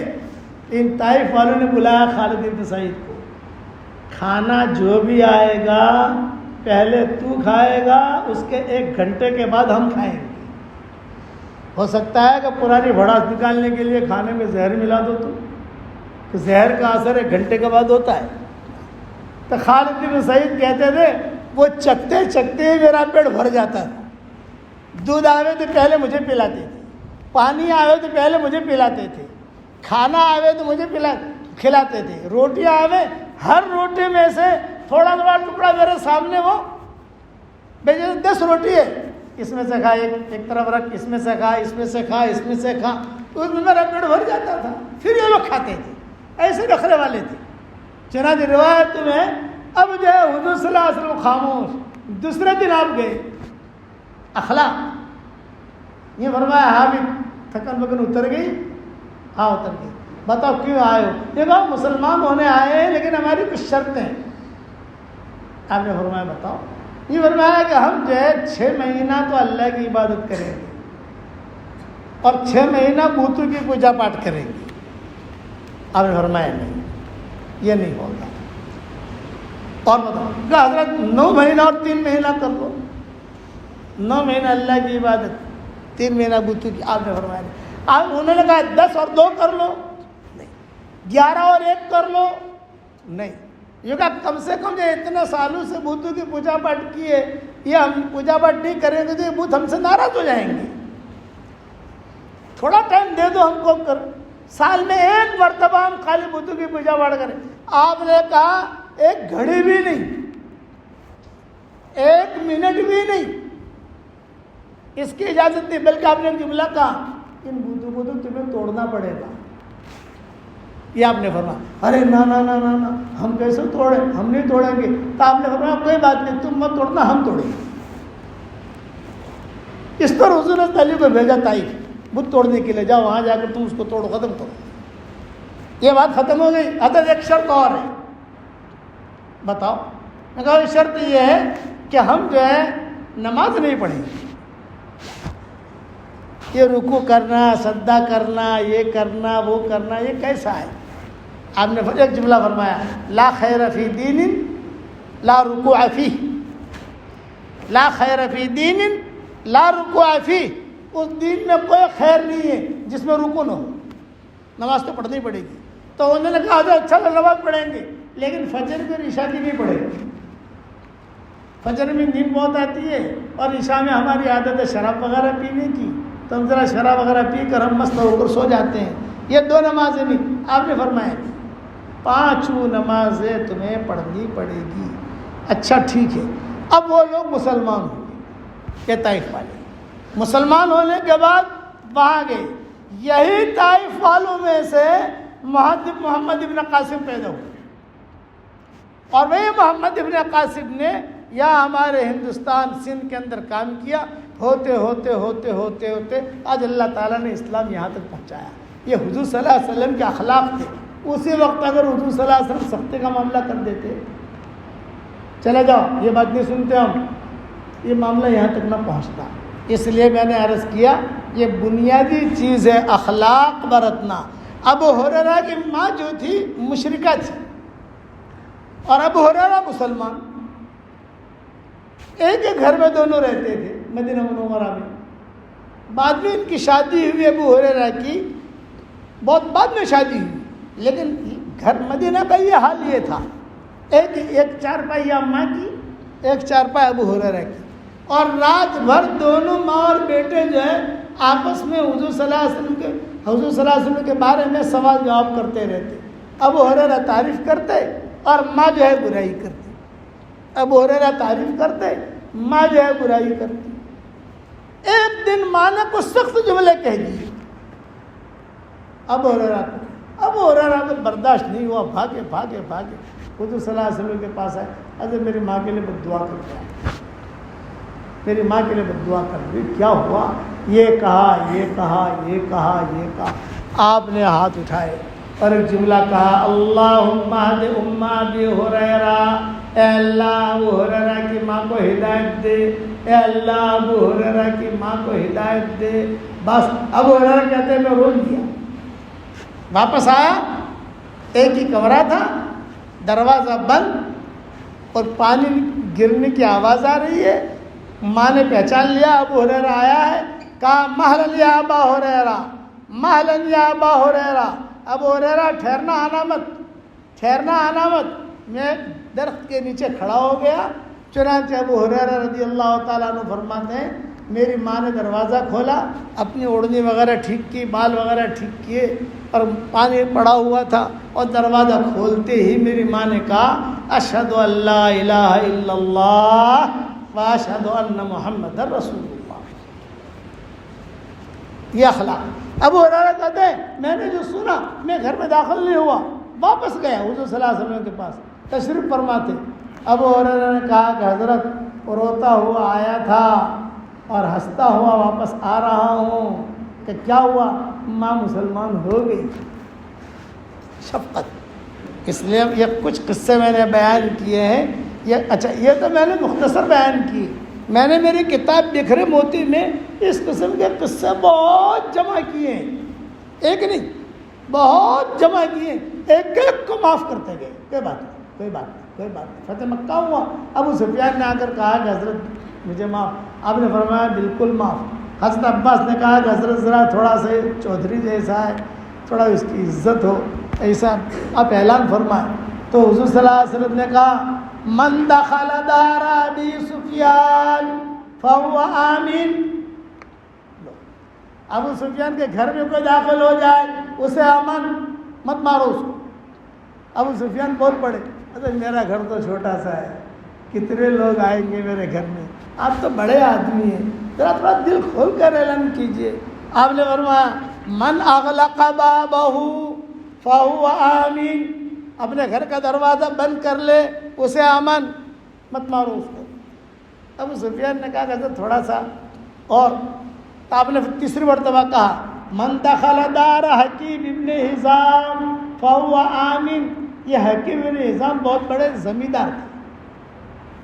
ان طائف والوں نے بلایا خالد ابن سعید کو، کھانا جو بھی آئے گا پہلے تو کھائے گا، اس کے 1 گھنٹے کے بعد ہم کھائیں گے. ہو سکتا ہے کہ پرانی بھڑاس نکالنے کے لیے کھانے میں زہر ملا دو تو کہ زہر کا اثر 1 گھنٹے کے بعد ہوتا ہے. تو خالد بن سعید کہتے تھے وہ چکتے چکتے میرا پیٹ بھر جاتا تھا. دودھ آوے تو پہلے مجھے پلاتے تھے، پانی آوے تو پہلے مجھے پلاتے تھے، کھانا آوے تو مجھے کھلاتے تھے، روٹیاں آوے ہر روٹی میں سے تھوڑا تھوڑا ٹکڑا میرے سامنے وہ 10 روٹی ہے، اس میں سے کھا، ایک طرف رکھ، اس میں سے کھا، اس میں سے کھا، اس میں سے کھا. تو اس میں میرا پیٹ بھر جاتا تھا. پھر یہ لوگ کھاتے تھے، ایسے رکھنے والے تھے. چنانچہ روایت میں اب جو ہے حضور صلی اللہ علیہ وسلم خاموش. دوسرے دن آپ گئے اخلاق، یہ فرمایا حامد تھکن بکن اتر گئی؟ ہاں اتر گئی. بتاؤ کیوں آئے ہو؟ یہ کہا مسلمان ہونے آئے ہیں لیکن ہماری کچھ شرطیں ہیں. آپ نے فرمایا بتاؤ. یہ فرمایا کہ ہم جو ہے 6 مہینہ تو اللہ کی عبادت کریں گے اور 6 مہینہ بتوں کی پوجا پاٹ کریں گے. آپ نے فرمایا نہیں، یہ نہیں ہوگا. اور بتاؤ کہ حضرت 9 مہینہ اور 3 مہینہ کر لو. 9 مہینہ اللہ کی عبادت، 3 مہینہ بتوں کی. آپ نے فرمایا نہیں. انہوں نے کہا 10 اور 2 کر لو، نہیں. 11 اور 1 کر لو، نہیں. یہ کہا کم سے کم جو اتنے سالوں سے بتوں کی پوجا پاٹ کی ہے، یہ ہم پوجا پاٹ نہیں کریں گے تو یہ بت ہم سے ناراض ہو جائیں گے. تھوڑا ٹائم دے دو ہم کو، کر سال میں 1 مرتبہ ہم خالی بتوں کی پوجا پاٹ کریں. آپ نے کہا 1 گھڑی بھی نہیں، 1 منٹ بھی نہیں، اس کی اجازت نہیں. بلکہ آپ نے ایک جملہ کہا ان بتوں کو تو تمہیں توڑنا پڑے گا. یہ آپ نے فرمایا ارے نا نا نا نا نا ہم کیسے توڑیں، ہم نہیں توڑیں گے. تو آپ نے فرمایا کوئی بات نہیں، تم مت توڑنا، ہم توڑیں گے. اس پر حضور نے علی کو بھیجا طائف بت توڑنے کے لیے، جاؤ وہاں جا کر تم اس کو توڑو، ختم کرو. یہ بات ختم ہو گئی. حضرت ایک شرط اور ہے، بتاؤ. میں کہا شرط یہ ہے کہ ہم جو ہے نماز نہیں پڑھیں گے. یہ رکوع کرنا، سجدہ کرنا، یہ کرنا، وہ کرنا، یہ کیسا ہے؟ آپ نے ایک جملہ فرمایا لا خیر فی دین لا رکوع فیہ. لا خیر فی دین لا رکوع فیہ. اس دین میں کوئی خیر نہیں ہے جس میں رکوع نہ ہو. نماز تو پڑھنی پڑے گی. تو انہوں نے کہا اچھا نماز پڑھیں گے لیکن فجر میں عشاء کی نہیں پڑھیں گے. فجر میں نیند بہت آتی ہے اور عشاء میں ہماری عادت ہے شراب وغیرہ پینے کی، تو ہم ذرا شراب وغیرہ پی کر ہم مست ہو کر سو جاتے ہیں. یہ 2 نمازیں نہیں. آپ نے فرمایا 5 نمازیں تمہیں پڑھنی پڑے گی. اچھا ٹھیک ہے. اب وہ لوگ مسلمان ہو گئے، یہ طائف والے. مسلمان ہونے کے بعد وہاں گئے. یہی طائف والوں میں سے محمد ابن قاسم پیدا ہوئے. اور وہی محمد ابن قاسم نے یہاں ہمارے ہندوستان سندھ کے اندر کام کیا. ہوتے ہوتے ہوتے ہوتے ہوتے آج اللہ تعالیٰ نے اسلام یہاں تک پہنچایا. یہ حضور صلی اللہ علیہ وسلم کے اخلاق تھے. اسی وقت اگر حضور صلی اللہ علیہ وسلم سختی کا معاملہ کر دیتے، چلے جاؤ یہ بات نہیں سنتے ہم، یہ معاملہ یہاں تک نہ پہنچتا. اس لیے میں نے عرض کیا یہ بنیادی چیز ہے اخلاق برتنا. ابو ہریرہ کی ماں جو تھی مشرکہ تھی اور ابو ہریرہ مسلمان. ایک ہی گھر میں دونوں رہتے تھے مدینہ منورہ میں. بعد میں ان کی شادی ہوئی ابو ہریرہ کی، بہت بعد میں شادی ہوئی، لیکن گھر مدینہ کا یہ حال یہ تھا، ایک چارپائی اماں کی، ایک چارپائی ابو ہریرہ کی. اور رات بھر دونوں ماں اور بیٹے جو ہے آپس میں حضور صلی اللہ علیہ وسلم کے بارے میں سوال جواب کرتے رہتے. ابو ہریرہ تعریف کرتے اور ماں جو ہے برائی کرتی. ابو ہریرہ تعریف کرتے, ماں جو ہے برائی کرتی. ایک دن ماں نے کچھ سخت جملے کہہ دیے ابو ہریرہ کو. ابو ہریرہ کو برداشت نہیں ہوا, بھاگے بھاگے بھاگے حضور صلی اللہ علیہ وسلم کے پاس آئے. حضرت میری ماں کے لیے بد دعا کر دیا, میری ماں کے لیے بد دعا کر دی. کیا ہوا؟ یہ کہا, یہ کہا, یہ کہا, یہ کہا. آپ نے ہاتھ اٹھائے اور ایک جملہ کہا, اللہم اہد ام ابی ہریرہ, اے اللہ ابو ہریرہ کی ماں کو ہدایت دے, اے اللہ ابو ہریرہ کی ماں کو ہدایت دے. بس ابو ہریرہ کہتے ہیں میں رو دیا. واپس آیا, ایک ہی کمرہ تھا, دروازہ بند اور پانی گرنے کی آواز آ رہی ہے. ماں نے پہچان لیا ابو ہریرہ آیا ہے. کہا مہلن یا ابا ہریرہ, مہلن یا ابا ہریرہ. ابو ہریرہ ٹھہرنا آنا مت, ٹھہرنا آنا مت. میں درخت کے نیچے کھڑا ہو گیا. چنانچہ ابو ہریرہ رضی اللہ تعالیٰ عنہ فرماتے ہیں میری ماں نے دروازہ کھولا, اپنی اوڑھنی وغیرہ ٹھیک کی, بال وغیرہ ٹھیک کیے, اور پانی پڑا ہوا تھا, اور دروازہ کھولتے ہی میری ماں نے کہا اشہد ان لا الہ الا اللہ واشہد ان محمد رسول اللہ. یہ اخلاق. ابو ہریرہ کہتے ہیں میں نے جو سنا میں گھر میں داخل نہیں ہوا, واپس گیا حضور صلی اللہ علیہ وسلم کے پاس تشریف فرماتے. ابو ہریرہ نے کہا کہ حضرت روتا ہوا آیا تھا اور ہنستا ہوا واپس آ رہا ہوں. کہ کیا ہوا؟ ماں مسلمان ہو گئی. شفقت. اس لیے یہ کچھ قصے میں نے بیان کیے ہیں. اچھا یہ تو میں نے مختصر بیان کی. میں نے میری کتاب بکھرے موتی میں اس قسم کے قصے بہت جمع کیے ہیں, ایک نہیں بہت جمع کیے. ایک ایک کو معاف کرتے گئے. کوئی بات نہیں, کوئی بات نہیں, کوئی بات نہیں. فتح مکہ ہوا, ابو سفیان نے آ کر کہا کہ حضرت مجھے معاف. آپ نے فرمایا بالکل معاف. حضرت عباس نے کہا کہ حضرت ذرا تھوڑا سا چودھری جیسا ہے, تھوڑا اس کی عزت ہو, ایسا آپ اعلان فرمائیں. تو حضور صلی اللہ علیہ وسلم نے کہا من دخل دار ابی سفیان فهو آمین. ابو سفیان کے گھر میں کوئی داخل ہو جائے اسے امن مت مارو اس کو. ابو سفیان بول پڑے ارے میرا گھر تو چھوٹا سا ہے, کتنے لوگ آئیں گے میرے گھر میں, آپ تو بڑے آدمی ہیں, ذرا تھوڑا دل کھول کر اعلان کیجئے. آپ نے فرمایا من اغلق بابہ فہو آمین. اپنے گھر کا دروازہ بند کر لے اسے امن مت مارو اس کو. ابو سفیان نے کہا کہ تھوڑا سا اور. تو آپ نے تیسری مرتبہ کہا من دخل دار حکیم ابن حزام فہو آمین. یہ حکیم ابن حزام بہت بڑے زمیندار تھے,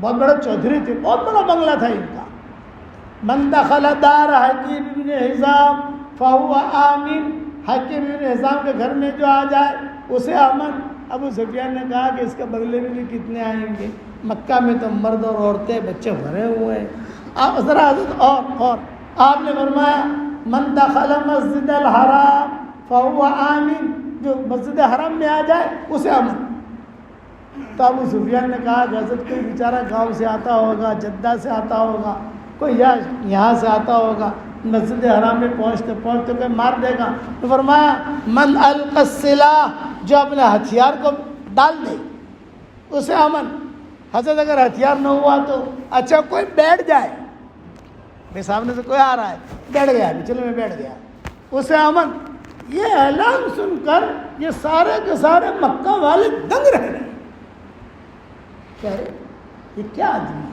بہت بڑے چودھری تھے, بہت بڑا بنگلہ تھا ان کا. من دخل دار حکیم ابن حزام فہو آمین. حکیم ابن حزام کے گھر میں جو آ جائے اسے امن. ابو سفیان نے کہا کہ اس کے بنگلے میں بھی کتنے آئیں گے, مکہ میں تو مرد اور عورتیں بچے بھرے ہوئے ہیں. آپ ذرا حضرت اور آپ نے فرمایا من دخل مسجد الحرام فہو آمین. جو مسجد حرام میں آ جائے اسے امن. تو ابو سفیان نے کہا کہ حضرت کوئی بیچارہ گاؤں سے آتا ہوگا, جدہ سے آتا ہوگا, کوئی یہاں سے آتا ہوگا, مسجد حرام میں پہنچتے پہنچتے کوئی مار دے گا. تو فرمایا من القی السلاح, جو اپنے ہتھیار کو ڈال دے اسے امن. حضرت اگر ہتھیار نہ ہوا تو اچھا کوئی بیٹھ جائے, میرے سامنے سے کوئی آ رہا ہے, بیٹھ گیا, چلو میں بیٹھ گیا, اسے امن. یہ اعلان سن کر یہ سارے کے سارے مکہ والے دنگ رہ گئے. یہ کیا آدمی ہے,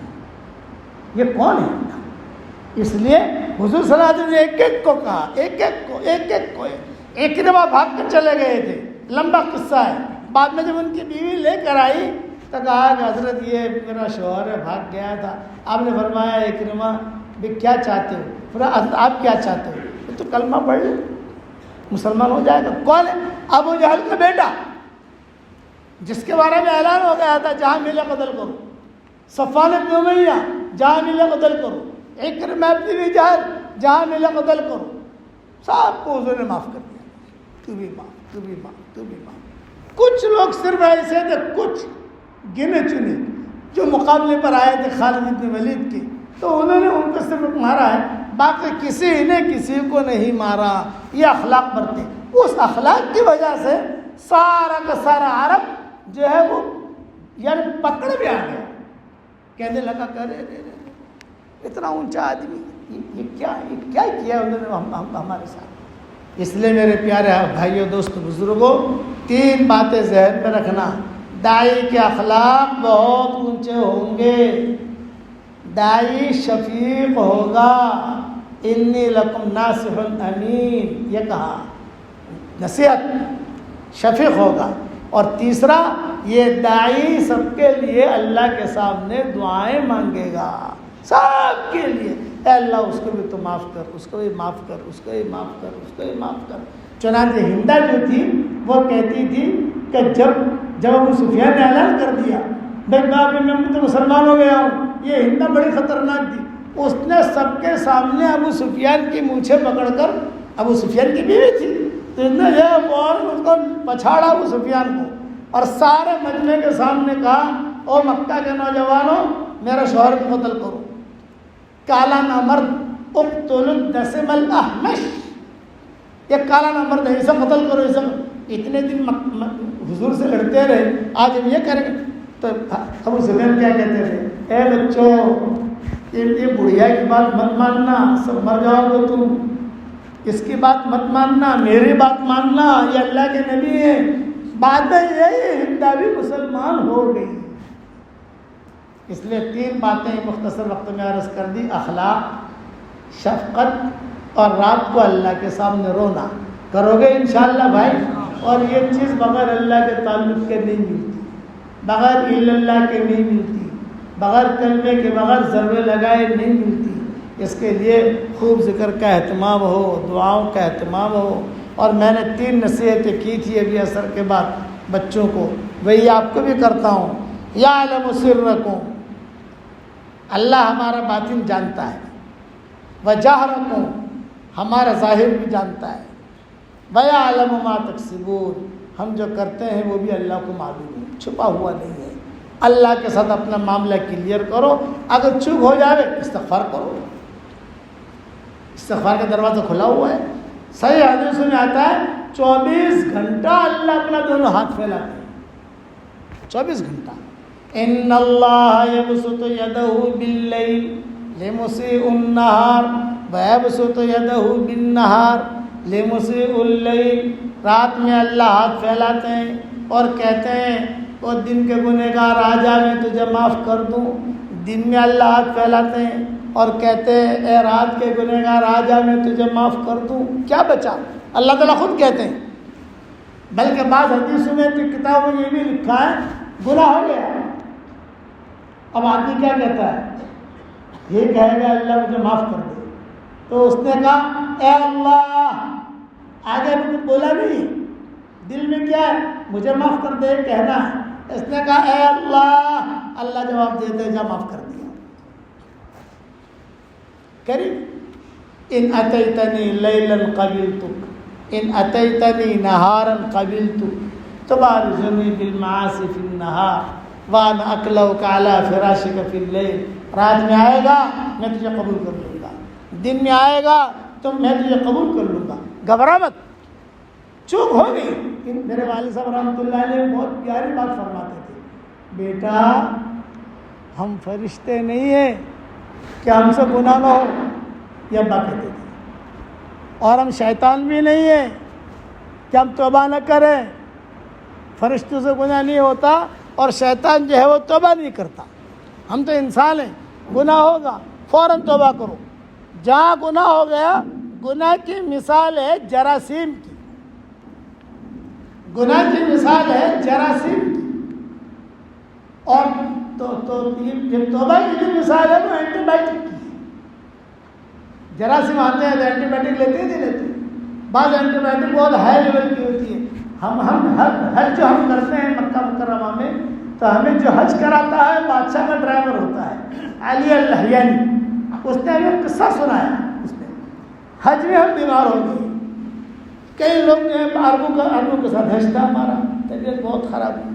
یہ کون ہے؟ اس لیے حضور صلی اللہ علیہ وسلم نے ایک ایک کو کہا, ایک ایک کو. اکرمہ بھاگ کر چلے گئے تھے, لمبا قصہ ہے. بعد میں جب ان کی بیوی لے کر آئی تو کہا کہ حضرت یہ میرا شوہر ہے, بھاگ گیا تھا. آپ نے فرمایا اکرمہ بھی کیا چاہتے ہو؟ فرمایا حضرت آپ کیا چاہتے ہو؟ تو کلمہ پڑھ لو, مسلمان ہو جائے گا. کون ہے؟ ابو جہل کا بیٹا, جس کے بارے میں اعلان ہو گیا تھا جہاں ملے قتل کرو. صفوان بن امیہ جہاں ملے قتل کرو. اکرمہ بن ابی جہل جہاں ملے قتل کرو. سب کو حضور نے معاف کر دیا. تو بھی معاف, تو بھی معاف, تو بھی معاف. کچھ لوگ صرف ایسے تھے, کچھ گنے چنے جو مقابلے پر آئے تھے خالد بن ولید کے, تو انہوں نے ان کو صرف مارا ہے, باقی کسی نے کسی کو نہیں مارا. یہ اخلاق برتے. اس اخلاق کی وجہ سے سارا کا سارا عرب جو ہے وہ یعنی پکڑ میں آ گیا، کہنے لگا کرے اتنا اونچا آدمی یہ کیا کیا انہوں نے ہمارے ساتھ۔ اس لیے میرے پیارے بھائیوں، دوستو، بزرگوں، 3 باتیں ذہن میں رکھنا۔ داعی کے اخلاق بہت اونچے ہوں گے، داعی شفیق ہوگا، انی لکم ناصح امین، یہ کہا نصیحت، شفیق ہوگا۔ اور تیسرا، یہ داعی سب کے لیے اللہ کے سامنے دعائیں مانگے گا، سب کے لیے، اے اللہ اس کو بھی تو معاف کر، اس کو بھی معاف کر، اس کو بھی معاف کر، اس کو بھی معاف کر۔ چنانچہ ہندا جو تھی وہ کہتی تھی کہ جب ابو سفیان نے اعلان کر دیا بھائی باپ میں تو مسلمان ہو گیا ہوں، یہ ہندا بڑی خطرناک تھی، اس نے سب کے سامنے ابو سفیان کی مونچھیں پکڑ کر، ابو سفیان کی بیوی تھی تو اس نے فوراً اس کو پچھاڑا ابو سفیان کو، اور سارے مجمع کے سامنے کہا او مکہ کے نوجوانوں میرے شوہر کو قتل کرو، کالا نامرد اقتل الدسم الاحمش، یہ کالا نامرد ہے، اسے قتل کرو، اسے۔ اتنے دن حضور سے لڑتے رہے، آج ہم یہ کریں گے تو ابو سفیان کیا کہتے تھے، اے بچوں یہ بڑھیا کی بات مت ماننا، سب مر جاؤ گے تم، اس کی بات مت ماننا، میری بات ماننا، یہ اللہ کے نبی ہیں۔ بعد میں یہ ہندا بھی مسلمان ہو گئی۔ اس لیے 3 باتیں مختصر وقت میں عرض کر دی، اخلاق، شفقت، اور رات کو اللہ کے سامنے رونا۔ کرو گے انشاءاللہ بھائی؟ اور یہ چیز بغیر اللہ کے تعلق کے نہیں ملتی، بغیر الا اللہ کے نہیں ملتی، بغیر کلمے کے، بغیر ضربے لگائے نہیں ملتی۔ اس کے لیے خوب ذکر کا اہتمام ہو، دعاؤں کا اہتمام ہو۔ اور میں نے 3 نصیحتیں کی تھی ابھی عصر کے بعد بچوں کو، وہی آپ کو بھی کرتا ہوں۔ یعلم سرکم، اللہ ہمارا باطن جانتا ہے، وجہرکم، ہمارا ظاہر بھی جانتا ہے، وَيَعْلَمُ مَا تَكْسِبُونَ، ہم جو کرتے ہیں وہ بھی اللہ کو معلوم ہے، چھپا ہوا نہیں ہے۔ اللہ کے ساتھ اپنا معاملہ کلیئر کرو، اگر چوک ہو جائے استغفار کرو، استغفار کا دروازہ کھلا ہوا ہے۔ صحیح حدیث میں آتا ہے 24 گھنٹہ اللہ اپنا دونوں ہاتھ پھیلاتے ہیں، 24 گھنٹہ۔ ان اللہ یبسط یدہ باللیل لمسیء النہار ویبسط یدہ بالنہار لمسیء اللیل، رات میں اللہ ہاتھ پھیلاتے ہیں اور کہتے ہیں وہ دن کے گنہگار آ جا میں تجھے معاف کر دوں، دن میں اللہ ہاتھ پھیلاتے ہیں اور کہتے ہیں اے رات کے گنہگار آ جا میں تجھے معاف کر دوں، کیا بچا؟ اللہ تعالیٰ خود کہتے ہیں۔ بلکہ بعض حدیثوں میں کتابوں میں یہ بھی لکھا ہے گناہ ہو گیا، اب آدمی کیا کہتا ہے، یہ کہے گا اللہ مجھے معاف کر دے، تو اس نے کہا اے اللہ، آگے بھی کچھ بولا نہیں، دل میں کیا ہے مجھے معاف کر دے کہنا ہے، اس نے کہا اے اللہ، اللہ جواب دیتے جا معاف کر دیا۔ کریم ان اتیتنی لیلا قبلتک ان اتیتنی نہارا قبلتک تبارزنی بالمعاصی فی النہار وانا اکلؤک علی فراشک فی اللیل، رات میں آئے گا میں تجھے قبول کر لوں گا، دن میں آئے گا تو میں تجھے قبول کر لوں گا، گھبرا مت۔ چوک ہو گئی۔ میرے والد صاحب رحمۃ اللہ علیہ بہت پیاری بات فرماتے تھے، بیٹا ہم فرشتے نہیں ہیں کہ ہم سے گناہ نہ ہو، یہ ابا کہتے تھے، اور ہم شیطان بھی نہیں ہیں کہ ہم توبہ نہ کریں، فرشتوں سے گناہ نہیں ہوتا اور شیطان جو ہے وہ توبہ نہیں کرتا، ہم تو انسان ہیں، گناہ ہوگا فوراً توبہ کرو۔ جہاں گناہ ہو گیا، گناہ کی مثال ہے جراثیم کی، گناہ کی مثال ہے جراثیم کی، اور توبہ کی جو مثال ہے وہ اینٹی بائیوٹک کی۔ جراثیم آتے ہیں تو اینٹی بائیوٹک لیتے ہی نہیں لیتے، بعض اینٹی بائیوٹک بہت ہائی لیول کی ہوتی ہے۔ ہم حج جو ہم کرتے ہیں مکہ مکرمہ میں، تو ہمیں جو حج کراتا ہے بادشاہ کا ڈرائیور ہوتا ہے علی اللحیانی، اس نے ہمیں قصہ سنایا، اس نے حج میں ہم بیمار ہو گئے، کئی لوگ جو ہے عربوں کے ساتھ حج تھا ہمارا، طبیعت بہت خراب ہے،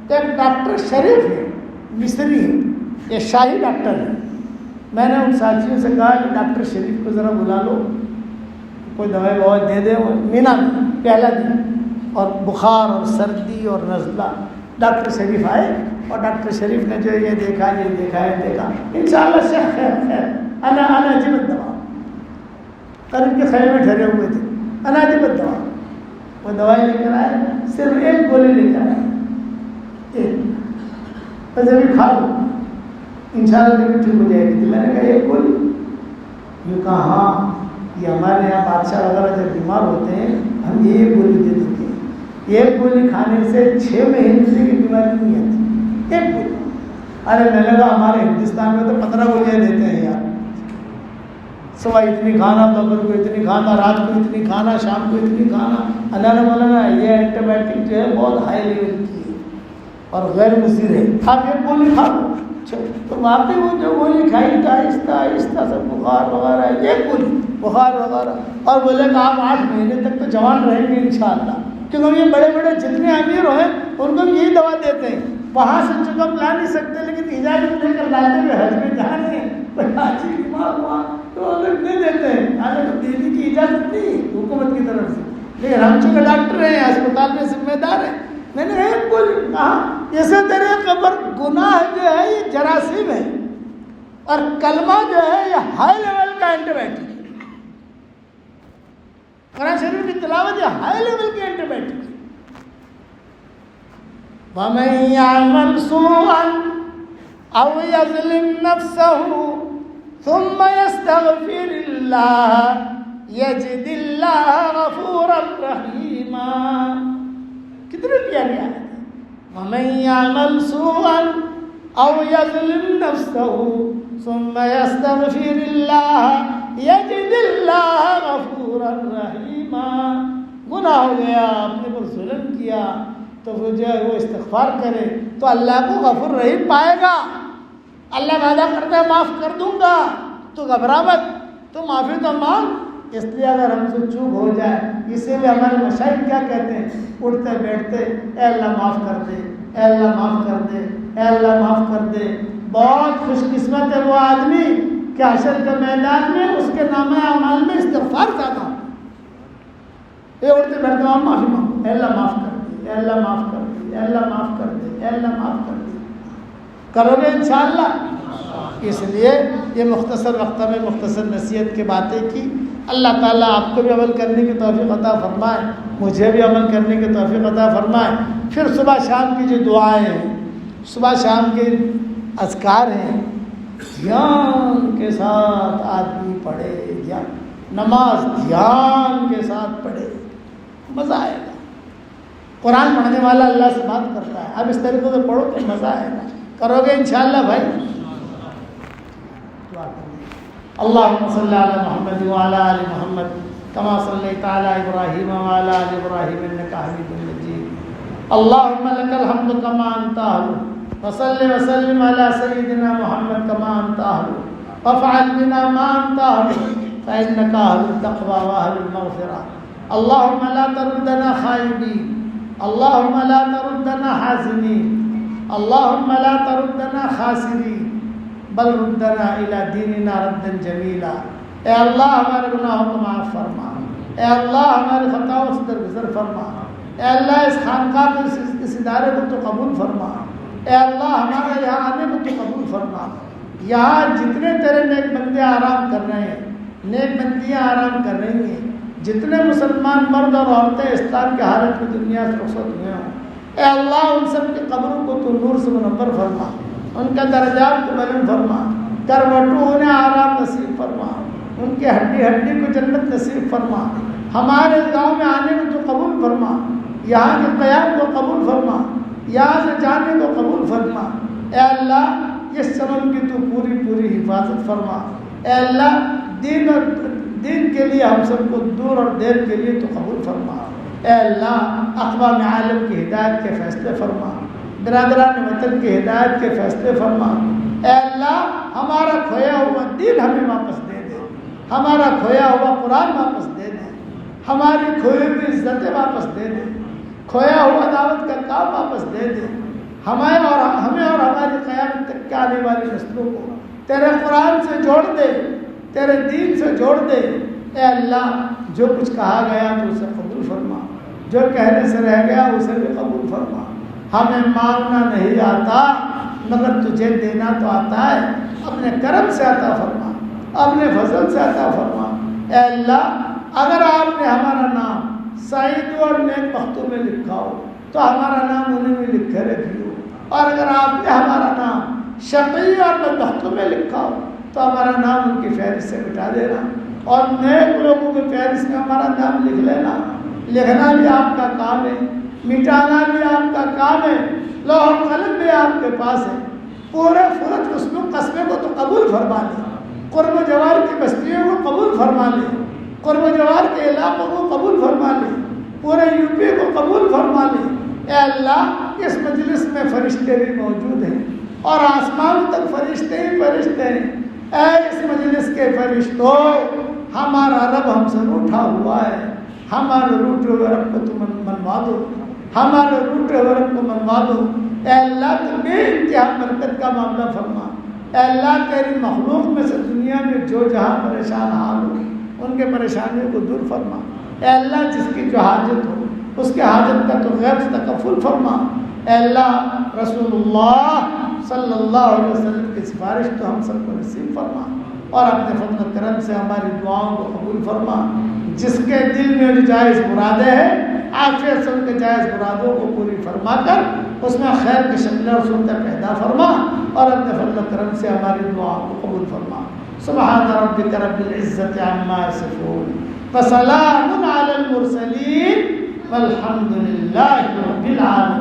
تو ایک ڈاکٹر شریف ہے، مصری ہے، یہ شاہی ڈاکٹر ہے، میں نے ان ساتھیوں سے کہا کہ ڈاکٹر شریف کو ذرا بلا لو، کوئی دوائی دے دے۔ مینا میں پہلا دن اور بخار اور سردی اور نزلہ. ڈاکٹر شریف آئے اور ڈاکٹر شریف نے جو یہ دیکھا انشاءاللہ شیخ خیر انا جبت دوا. قریب کے خیمے میں ٹھہرے ہوئے تھے. انا جبت دوا. وہ دوائی لے کر آئے, صرف ایک گولی لے کر آئے, ایک بس ابھی کھا لو انشاءاللہ طبیعت ٹھیک ہو جائے گی. میں نے کہا ایک گولی؟ یہ کہا ہاں, یہ ہمارے یہاں بادشاہ وغیرہ جب بیمار ہوتے ہیں ہم ایک گولی دے دیتے ہیں. ایک گولی کھانے سے 6 مہینے کی بیماری نہیں آتی. ایک گولی. ارے میں نے کہا ہمارے ہندوستان میں تو 15 گولیاں دیتے ہیں یار. صبح اتنی کھانا, دوپہر کو اتنی کھانا, رات کو اتنی کھانا, شام کو اتنی کھانا. اللہ مولانا یہ اینٹی بایوٹک جو ہے بہت ہائی لیول کی ہے اور غیر مضر ہے. آپ ایک گولی کھا لو. تو واقعی وہ جو گولی کھائی تو آہستہ آہستہ سب بخار وغیرہ, ایک گولی بخار وغیرہ, اور بولے کہ آپ 8 مہینے تک تو جوان رہیں گے انشاءاللہ. کیونکہ یہ بڑے بڑے جتنے امیر ہوئے ان کو یہی دوا دیتے ہیں. وہاں سے چکم لا نہیں سکتے لیکن اجازت لے کر لاتے ہوئے حج میں جانے ہیں. حاجی بیمار ہوا تو وہ لوگ نہیں دیتے ہیں. حالانکہ دینے کی اجازت نہیں ہے حکومت کی طرف سے, لیکن ہم چونکہ ڈاکٹر ہیں, اسپتال میں ذمہ دار ہیں. میں نے ایک بولی کہا اسے تیرے قبر گناہ جو ہے یہ جراثیم ہے اور کلمہ جو ہے یہ ہائی لیول کا اینٹی بایوٹک ہے. قرآن شریف کی تلاوت یہ ہائی لیول کی اینٹی بایوٹک ہے. وَمَن يَعْمَلْ سُوءًا أَوْ يَظْلِمْ نَفْسَهُ ثُمَّ يَسْتَغْفِرِ اللَّهَ يَجِدِ اللَّهَ غَفُورًا رَحِيمًا. کتنے پیاری آیت ہے. وَمَن يَعْمَلْ سُوءًا أَوْ يَظْلِمْ نَفْسَهُ ثُمَّ يَسْتَغْفِرِ اللَّهَ يَجِدِ اللَّهَ غَفُورًا رَحِيمًا. گناہ ہو گیا, اپنے پر ظلم کیا, تو وہ جو ہے وہ استغفار کرے تو اللہ کو غفور رحیم پائے گا. اللہ وعدہ کرتا ہے معاف کر دوں گا, تو گھبرا مت, تو معافی تو مانگ. اس لیے اگر ہم سے چوک ہو جائے, اسی لیے ہمارے مشائخ کیا کہتے ہیں, اٹھتے بیٹھتے اے اللہ معاف کر دے, اے اللہ معاف کر دے, اے اللہ معاف کر دے. بہت خوش قسمت ہے وہ آدمی کہ حشر کے میدان میں اس کے نامہ اعمال میں استغفار زیادہ ہو. یہ اٹھتے بیٹھتے ہم معافی مانگو, اے اللہ معاف کر دے, اے اللہ معاف کر دے, اے اللہ معاف کر دے, اے اللہ معاف کر دے. کرو گے انشاءاللہ. اس لیے یہ مختصر وقت میں مختصر نصیحت کی باتیں کی. اللہ تعالیٰ آپ کو بھی عمل کرنے کی توفیق عطا فرمائے, مجھے بھی عمل کرنے کی توفیق عطا فرمائے. پھر صبح شام کی جو دعائیں ہیں, صبح شام کے اذکار ہیں, دھیان کے ساتھ آدمی پڑھے, نماز دھیان کے ساتھ پڑھے, مزہ آئے گا. قرآن پڑھنے والا اللہ سے بات کرتا ہے. اب اس طریقے سے پڑھو تو مزہ آئے گا. کرو گے انشاءاللہ بھائی. اللهم صل على محمد وعلى آل محمد كما صليت على إبراهيم وعلى آل إبراهيم إنك حميد مجيد. اللهم لك الحمد كما أنت أهل, وصل وسلم على سيدنا محمد كما أنت أهل, وافعل بنا ما أنت أهل فإنك أهل التقوى وأهل المغفرة. اللهم لا تردنا خائبين, اللهم لا تردنا حازنين, اللهم لا تردنا خاسرين, بل ردنا الى دیننا ردا جمیلا. اے اللہ ہمارے گناہوں کو معاف فرما, اے اللہ ہمارے خطاؤں سے درگزر فرما, اے اللہ اس خانقاہ کو اس ادارے کو تو قبول فرما, اے اللہ ہمارے یہاں آنے کو تو قبول فرما. یہاں جتنے تیرے نیک بندے آرام کر رہے ہیں, نیک بندیاں آرام کر رہی ہیں, جتنے مسلمان مرد اور عورتیں اسلام کی حالت میں دنیا سے رخصت ہوئے ہوں, اے اللہ ان سب کے قبروں کو تو نور سے منور فرما, ان کا درجات کو بلند فرما, کروٹوں انہیں آرام نصیب فرما, ان کے ہڈی ہڈی کو جنت نصیب فرما. ہمارے گاؤں میں آنے کو تو قبول فرما, یہاں کے قیام کو قبول فرما, یہاں سے جانے کو قبول فرما. اے اللہ اس سبب کی تو پوری پوری حفاظت فرما. اے اللہ دین کے لیے ہم سب کو دور اور دیر کے لیے تو قبول فرما. اے اللہ اقوام عالم کی ہدایت کے فیصلے فرما, برادران وطن کی ہدایت کے فیصلے فرما. اے اللہ ہمارا کھویا ہوا دین ہمیں واپس دے دے, ہمارا کھویا ہوا قرآن واپس دے دے, ہماری کھوئی ہوئی عزتیں واپس دے دے, کھویا ہوا دعوت کا کام واپس دے دے. ہمیں اور ہماری قیامت تک کے آنے والی نسلوں کو تیرے قرآن سے جوڑ دے, تیرے دین سے جوڑ دے. اے اللہ جو کچھ کہا گیا تو اسے قبول فرما, جو کہنے سے رہ گیا اسے بھی قبول فرما. ہمیں مانگنا نہیں آتا مگر تجھے دینا تو آتا ہے. اپنے کرم سے عطا فرما, اپنے فضل سے عطا فرما. اے اللہ اگر آپ نے ہمارا نام سعید اور نیک بختوں میں لکھا ہو تو ہمارا نام انہیں میں لکھے رکھیو, اور اگر آپ نے ہمارا نام شقی اور بدبختوں میں لکھا ہو تو ہمارا نام ان کی فہرست سے مٹا دینا, اور نیک لوگوں کی فہرست میں ہمارا نام لکھ لینا. لکھنا بھی آپ کا کام ہے, مٹانا بھی آپ کا کام ہے, لوح و قلم بھی آپ کے پاس ہے. پورے فورت قصبے کو تو قبول فرما لے, قرب و جوار کی بستیوں کو قبول فرما لے, قرب و جوار کے علاقوں کو قبول فرما لے, پورے یو پی کو قبول فرما لے. اے اللہ اس مجلس میں فرشتے بھی موجود ہیں اور آسمان تک فرشتے ہی فرشتے ہیں. اے اس مجلس کے فرشتوں, ہمارا رب ہم سے روٹھا ہوا ہے, ہمارے روٹے ہوئے رب کو تم منوا دو, ہمارے روٹے ہوئے رب کو منوا دو. اے اللہ تو بے انتہا برکت کا معاملہ فرما. اے اللہ تیری مخلوق میں سے دنیا میں جو جہاں پریشان حال ہو ان کے پریشانیوں کو دور فرما. اے اللہ جس کی جو حاجت ہو اس کے حاجت کا تو غیب سے تکفل فرما. اے اللہ رسول اللہ صلی اللہ علیہ وسلم کی سفارش تو ہم سب کو نصیب فرما, اور اپنے فضل و کرم سے ہماری دعاؤں کو قبول فرما. جس کے دل میں جو جائز مرادیں ہیں عافیت سے ان کے جائز مرادوں کو پوری فرما کر اس میں خیر کی شکل اور صورتیں پیدا فرما, اور اپنے فضل و کرم سے ہماری دعاؤں کو قبول فرما. سبحان ربک رب العزت عما یصفون وسلام علی المرسلین والحمد للہ رب العالمین.